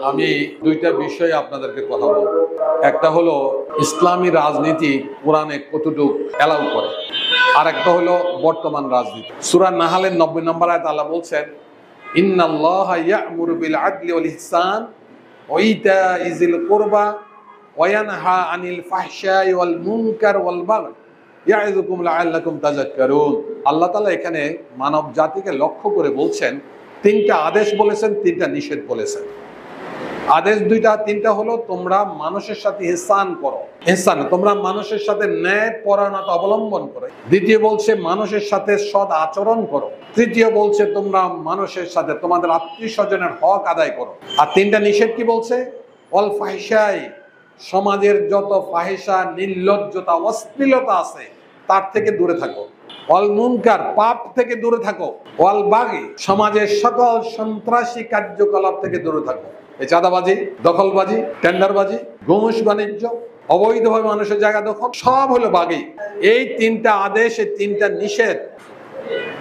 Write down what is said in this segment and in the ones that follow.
আমি দুইটা বিষয়ে আপনাদেরকে কথা বলবো। একটা হলো ইসলামী রাজনীতি কোরআনে কতটুকু এলাউ করে, আর একটা হলো বর্তমান রাজনীতি। সূরা নাহালের 90 নম্বর আয়াতে আল্লাহ বলছেন, ইন্নাল্লাহা ইয়া'মুরু বিল আদলি ওয়াল ইহসান ওয়া ইতা'i যিল কুরবা ওয়া ইয়ানহা আনিল ফাহশাই ওয়াল মুনকার ওয়াল বাগই ইয়া'iযুকুম লা'আল্লাকুম তাযাক্কারুন। আল্লাহ তাআলা এখানে মানব জাতিকে লক্ষ্য করে বলছেন, তিনটা আদেশ বলেছেন, তিনটা নিষেধ বলেছেন। আদেশ তিনটা হলো, তোমরা মানুষের সাথে ইহসান করো, তোমরা মানুষের সাথে ন্যায় পরায়ণতা অবলম্বন করো। দ্বিতীয় বলছে মানুষের সাথে সৎ আচরণ করো। তৃতীয় বলছে তোমরা মানুষের সাথে তোমাদের আত্মীয় স্বজনের হক আদায় করো। আর তিনটা নিষেধ কি বলছে? ওয়াল ফাহিশাই, সমাজের যত ফাহিশা, নির্লজ্জতা, অশ্লীলতা আছে তার থেকে দূরে থাকো। ওয়াল মুনকার, পাপ থেকে দূরে থাকো। ওয়াল বাগি, সমাজের সকল সন্ত্রাসী কার্যকলাপ থেকে দূরে থাকো। এই চাঁদাবাজি, দখলবাজি, টেন্ডারবাজি, ঘুষ বাণিজ্য, অবৈধভাবে মানুষের জায়গা দখল, সব হলো বাগি। এই তিনটা আদেশ, এই তিনটা নিষেধ।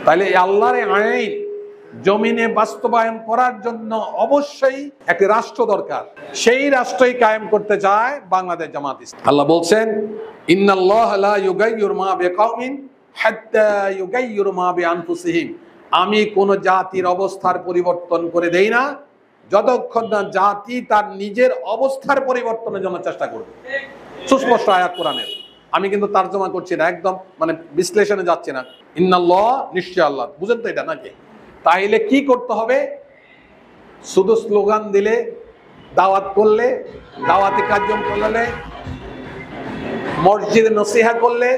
তাহলে আল্লাহর আইন জমিনে বাস্তবায়ন করার জন্য অবশ্যই একটি রাষ্ট্র দরকার। সেই রাষ্ট্রই কায়েম করতে চায় বাংলাদেশ জামাত ইসলামী। আল্লাহ বলছেন, ইন্নাল্লাহা লা ইউগাইয়িরু মা বিকাওমিন হাত্তা ইউগাইয়িরু মা বিআনফুসিহিম। আমি কোন জাতির অবস্থার পরিবর্তন করে দেই না যতক্ষণ না জাতি তার নিজের অবস্থার পরিবর্তনের জন্য চেষ্টা করবে। সুস্পষ্ট আয়াত কোরআনের। আমি কিন্তু তারজমা করছি না, একদম বিশ্লেষণে যাচ্ছি না। ইন্নাল্লাহ, নিশ্চয় আল্লাহ। বুঝেন তো এটা নাকি? তাইলে কি করতে হবে? শুধু স্লোগান দিলে, দাওয়াত করলে, দাওয়াতি কার্যক্রম করলে, মসজিদে নসিহা করলে,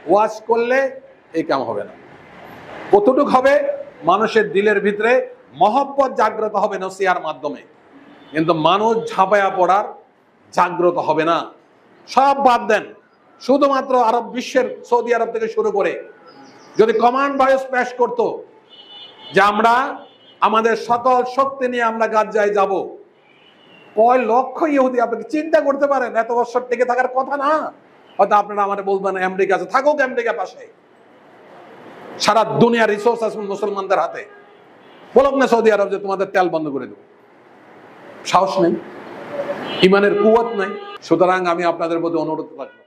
ওয়াজ করলে এই কাম হবে না। কতটুক হবে? মানুষের দিলের ভিতরে মহব্বত জাগ্রত হবে নসিহার মাধ্যমে, কিন্তু মানুষ ঝাঁপায়া পড়ার জাগ্রত হবে না। সব বাদ দেন, শুধুমাত্র আরব বিশ্বের সৌদি আরব থেকে শুরু করে যদি কমান্ড ভয়েস পেশ করতো যে আমরা আমাদের সকল শক্তি নিয়ে আমরা গাজায় যাব, কয় লক্ষ ইহুদি আপনি চিন্তা করতে পারেন? এত বছর টিকে থাকার কথা না। হয়তো আপনারা আমাদের বলবেন আমেরিকা আছে, থাকুক আমেরিকা পাশে, সারা দুনিয়ার রিসোর্স আছে মুসলমানদের হাতে। বলুক না সৌদি আরব যে তোমাদের তেল বন্ধ করে দেবো। সাহস নেই, ইমানের কুওয়াত নাই। সুতরাং আমি আপনাদের প্রতি অনুরোধ রাখবো,